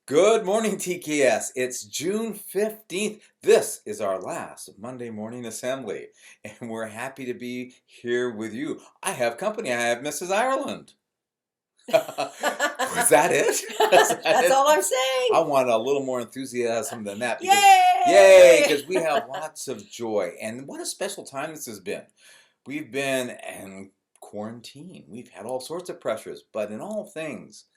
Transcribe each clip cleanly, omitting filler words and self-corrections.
Good morning, TKS. It's June 15th. This is our last Monday morning assembly, and we're happy to be here with you. I have company. I have Mrs. Ireland. Was that it? That's all I'm saying. I want a little more enthusiasm than that. Yay! Yay! Because we have lots of joy. And what a special time this has been. We've been in quarantine. We've had all sorts of pressures, but in all things,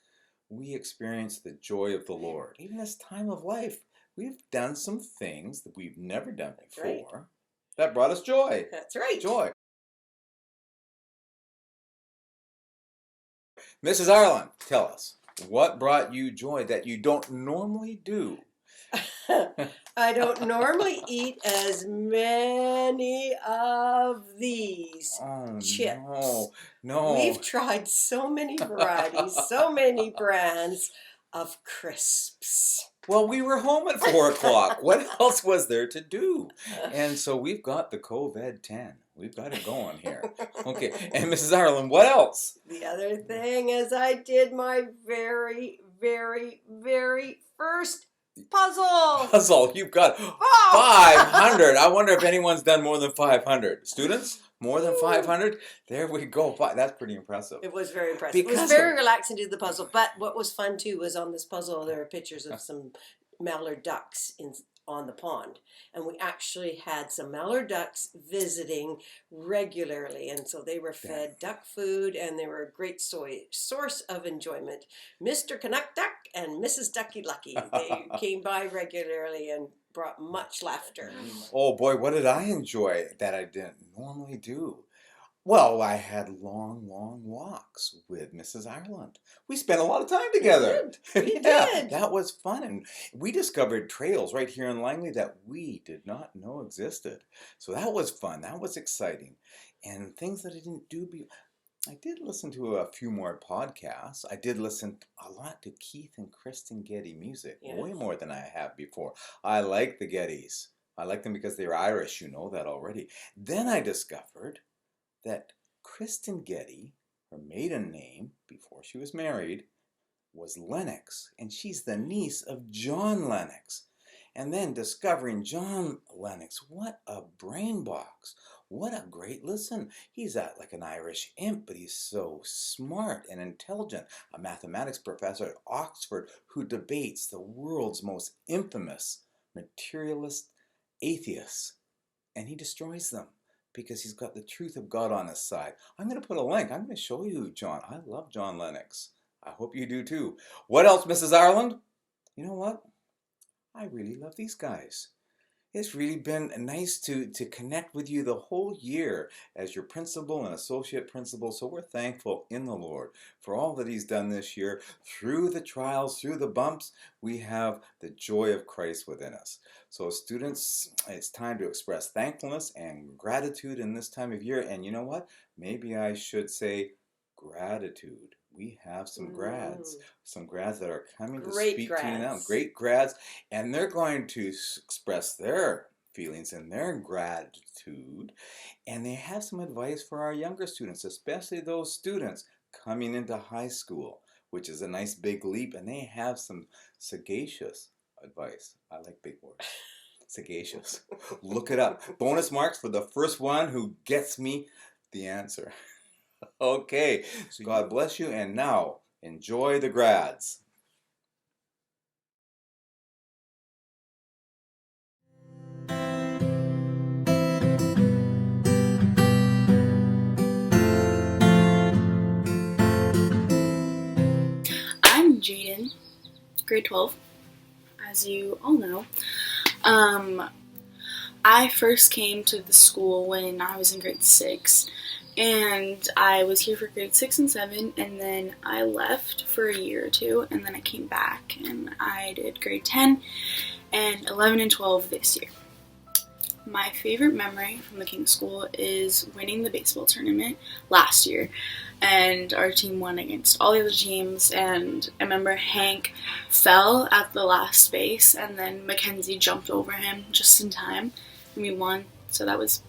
we experience the joy of the Lord. Even this time of life, we've done some things that we've never done before that brought us joy. That's right. Joy. Mrs. Ireland, tell us, what brought you joy that you don't normally do? I don't normally eat as many of these chips. No. We've tried so many varieties, so many brands of crisps. Well, we were home at 4 o'clock. What else was there to do? And so we've got the COVID-10. We've got it going here. Okay, and Mrs. Ireland, what else? The other thing is I did my very, very, very first puzzle. You've got 500. I wonder if anyone's done more than 500. Students? More than 500? There we go. That's pretty impressive. It was very impressive. It was very relaxing to do the puzzle. But what was fun too was on this puzzle there are pictures of some mallard ducks on the pond, and we actually had some mallard ducks visiting regularly, and so they were fed duck food, and they were a great source of enjoyment. Mr. Canuck Duck and Mrs. Ducky Lucky, they came by regularly and brought much laughter. Oh boy, what did I enjoy that I didn't normally do? Well, I had long walks with Mrs. Ireland. We spent a lot of time together. We did. That was fun. And we discovered trails right here in Langley that we did not know existed. So that was fun. That was exciting. And things that I didn't do. I did listen to a few more podcasts. I did listen a lot to Keith and Kristen Getty music. Yes. Way more than I have before. I like the Gettys. I like them because they're Irish. You know that already. Then I discovered that Kristen Getty, her maiden name before she was married, was Lennox, and she's the niece of John Lennox. And then discovering John Lennox, what a brain box. What a great listen. He's like an Irish imp, but he's so smart and intelligent. A mathematics professor at Oxford who debates the world's most infamous materialist atheists, and he destroys them, because he's got the truth of God on his side. I'm going to put a link. I'm going to show you John. I love John Lennox. I hope you do too. What else, Mrs. Ireland? You know what? I really love these guys. It's really been nice to connect with you the whole year as your principal and associate principal. So we're thankful in the Lord for all that He's done this year. Through the trials, through the bumps, we have the joy of Christ within us. So students, it's time to express thankfulness and gratitude in this time of year. And you know what? Maybe I should say gratitude. We have some grads that are coming to speak to you now. Great grads, and they're going to express their feelings and their gratitude, and they have some advice for our younger students, especially those students coming into high school, which is a nice big leap, and they have some sagacious advice. I like big words. Sagacious. Look it up. Bonus marks for the first one who gets me the answer. Okay, so God bless you, and now enjoy the grads. I'm Jaden, grade 12, as you all know. I first came to the school when I was in grade 6. And I was here for grade 6 and 7, and then I left for a year or two, and then I came back, and I did grade 10 and 11 and 12 this year. My favorite memory from the King School is winning the baseball tournament last year, and our team won against all the other teams, and I remember Hank fell at the last base, and then Mackenzie jumped over him just in time, and we won, so that was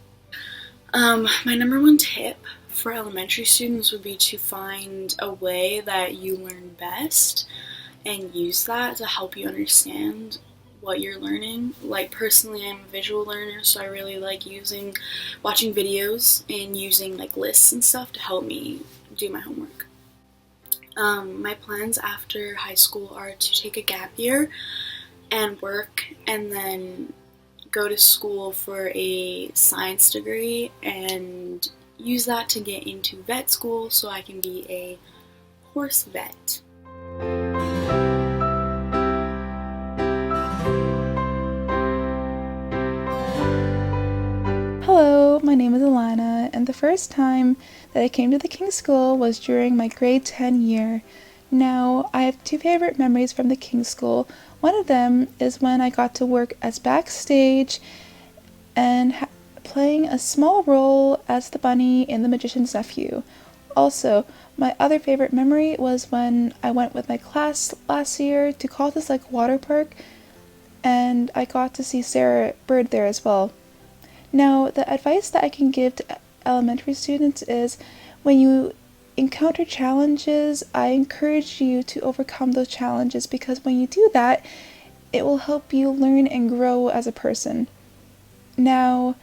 my number one tip for elementary students would be to find a way that you learn best and use that to help you understand what you're learning. Like personally, I'm a visual learner, so I really like watching videos and using like lists and stuff to help me do my homework. My plans after high school are to take a gap year and work, and then go to school for a science degree and use that to get into vet school so I can be a horse vet. Hello, my name is Alana, and the first time that I came to the King's School was during my grade 10 year. Now, I have two favorite memories from the King's School. One of them is when I got to work as backstage and playing a small role as the bunny in The Magician's Nephew. Also, my other favorite memory was when I went with my class last year to Caldas Lake Water Park, and I got to see Sarah Bird there as well. Now, the advice that I can give to elementary students is when you encounter challenges, I encourage you to overcome those challenges, because when you do that, it will help you learn and grow as a person. Now,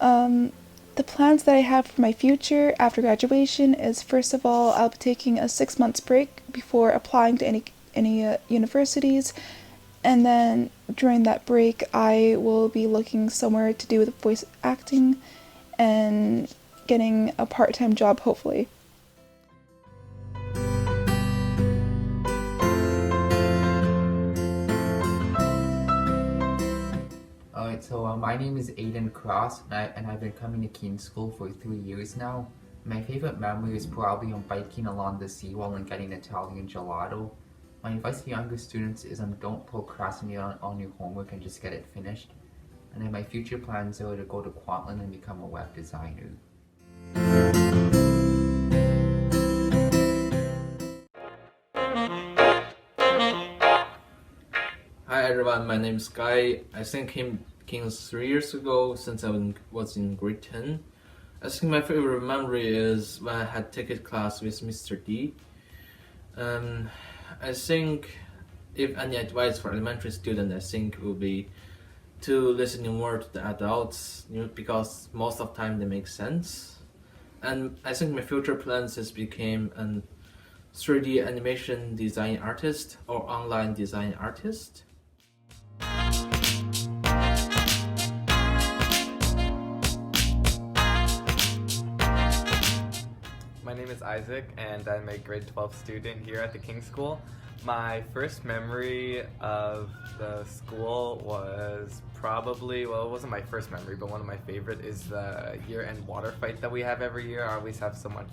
the plans that I have for my future after graduation is, first of all, I'll be taking a 6 months break before applying to any universities. And then during that break, I will be looking somewhere to do with voice acting and getting a part-time job, hopefully. Alright, so my name is Aiden Cross, and I've been coming to King's School for 3 years now. My favorite memory is probably on biking along the seawall and getting Italian gelato. My advice to younger students is don't procrastinate on your homework and just get it finished. And then my future plans are to go to Kwantlen and become a web designer. Hi everyone, my name is Guy. I came King's 3 years ago since I was in grade 10. I think my favorite memory is when I had ticket class with Mr. D. I think if any advice for elementary students, I think would be to listen more to the adults, because most of the time they make sense. And I think my future plans is become an 3D animation design artist or online design artist. My name is Isaac, and I'm a grade 12 student here at the King's School. My first memory of the school was probably, well, it wasn't my first memory, but one of my favorite is the year-end water fight that we have every year. I always have so much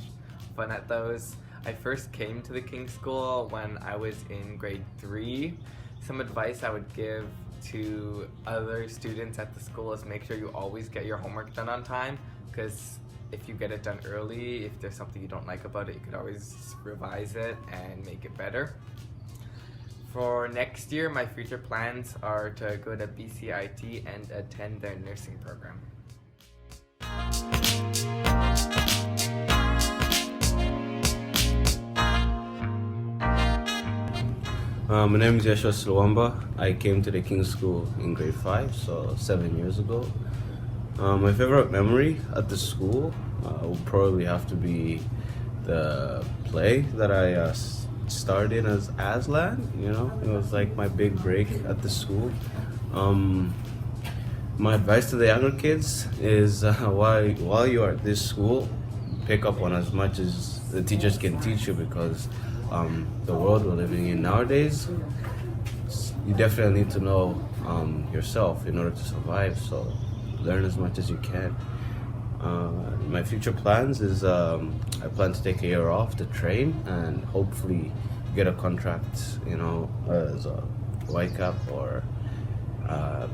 fun at those. I first came to the King's School when I was in grade 3. Some advice I would give to other students at the school is make sure you always get your homework done on time, because if you get it done early, if there's something you don't like about it, you could always revise it and make it better. For next year, my future plans are to go to BCIT and attend their nursing program. My name is Yeshua Slawamba. I came to the King's School in grade 5, so 7 years ago. My favorite memory at the school would probably have to be the play that I started as Aslan. It was like my big break at the school. My advice to the younger kids is while you are at this school, pick up on as much as the teachers can teach you, because the world we're living in nowadays, you definitely need to know yourself in order to survive. So learn as much as you can. My future plans is I plan to take a year off to train and hopefully get a contract, as a Whitecap or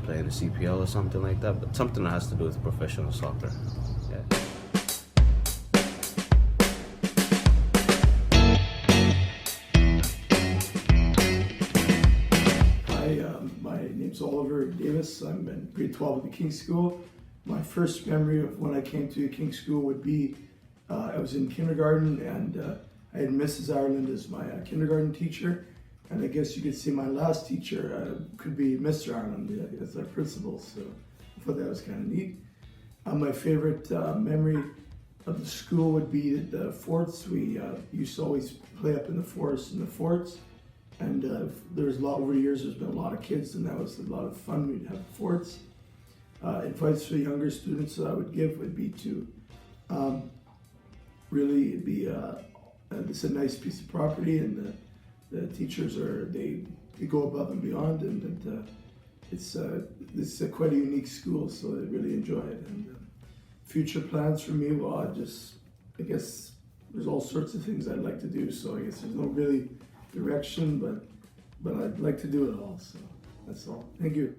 play in the CPL or something like that, but something that has to do with professional soccer. Yeah. My name's Oliver Davis. I'm in grade 12 at the King's School. My first memory of when I came to King's School would be I was in kindergarten, and I had Mrs. Ireland as my kindergarten teacher, And I guess you could say my last teacher could be Mr. Arnold as our principal, so I thought that was kind of neat. My favorite memory of the school would be the forts. We used to always play up in the forests and the forts. And there's a lot, over the years, there's been a lot of kids, and that was a lot of fun. We'd have forts. Advice for younger students that I would give would be to really be, it's a nice piece of property, and the teachers they go above and beyond, and it's quite a unique school, so I really enjoy it. And future plans for me, well, I guess there's all sorts of things I'd like to do, so I guess there's no really direction, but I'd like to do it all, so that's all. Thank you.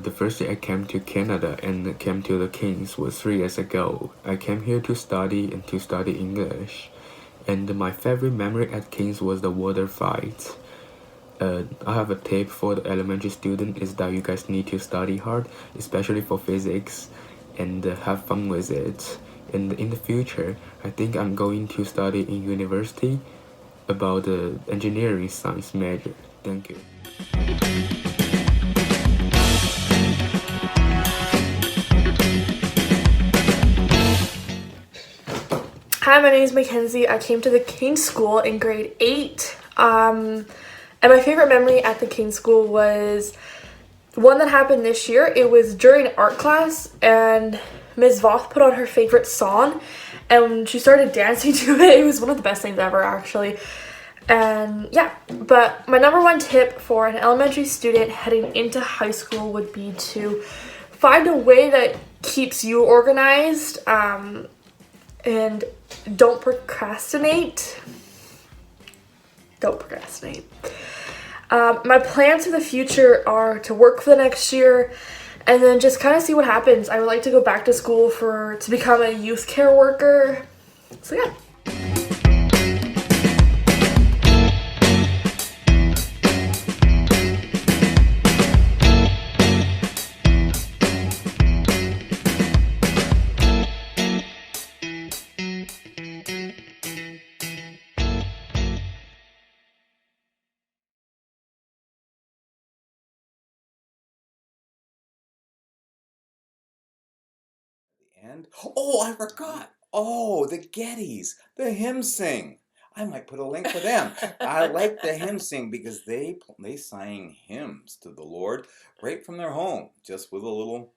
The first day I came to Canada and came to the Kings was 3 years ago. I came here to study English. And my favorite memory at Kings was the water fight. I have a tip for the elementary student is that you guys need to study hard, especially for physics, and have fun with it. And in the future, I think I'm going to study in university about the engineering science major. Thank you. Hi, my name is Mackenzie. I came to the King's School in grade 8. And my favorite memory at the King's School was one that happened this year. It was during art class, and Ms. Voth put on her favorite song, and she started dancing to it. It was one of the best things ever, actually. And yeah, but my number one tip for an elementary student heading into high school would be to find a way that keeps you organized, and don't procrastinate. Don't procrastinate. My plans for the future are to work for the next year and then just kind of see what happens. I would like to go back to school to become a youth care worker. So yeah. And oh, I forgot. Oh, the Gettys, the hymn sing. I might put a link for them. I like the hymn sing because they sang hymns to the Lord right from their home, just with a little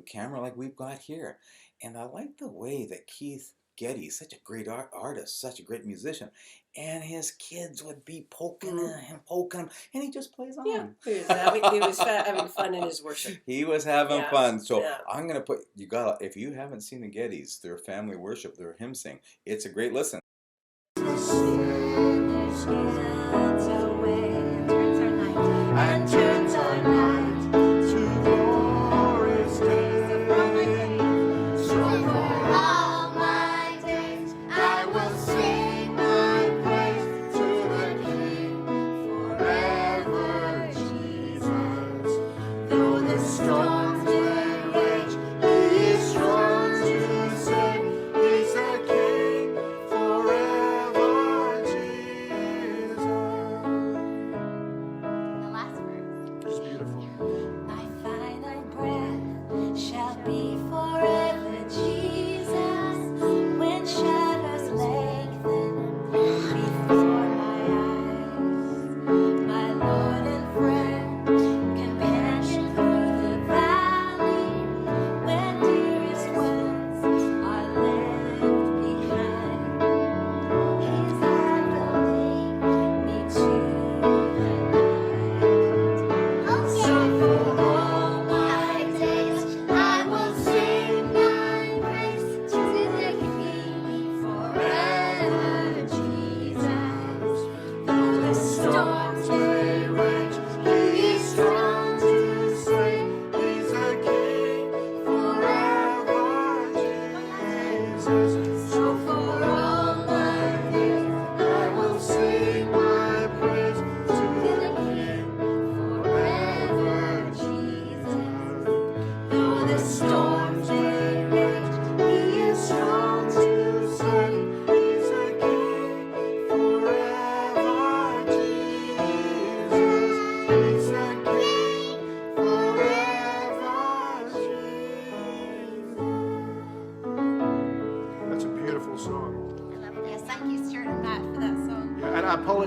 camera like we've got here. And I like the way that Keith Getty, such a great artist, such a great musician, and his kids would be poking him, and he just plays on. Yeah, he was having fun in his worship. He was having fun. So yeah. I'm gonna put if you haven't seen the Gettys, their family worship, their hymn sing, it's a great listen.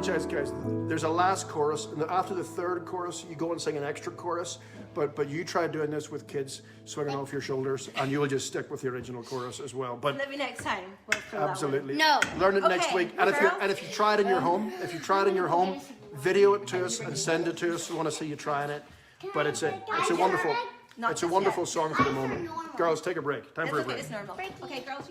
apologize, guys. There's a last chorus, and after the third chorus, you go and sing an extra chorus. But you try doing this with kids swinging off your shoulders, and you'll just stick with the original chorus as well. But maybe next time. We'll fill absolutely, that one. learn it next Okay, week. And girls? if you try it in your home, video it to us and send it to us. We want to see you trying it. But it's a wonderful song for the moment. Girls, take a break. Time for a break. It's normal. Okay, girls.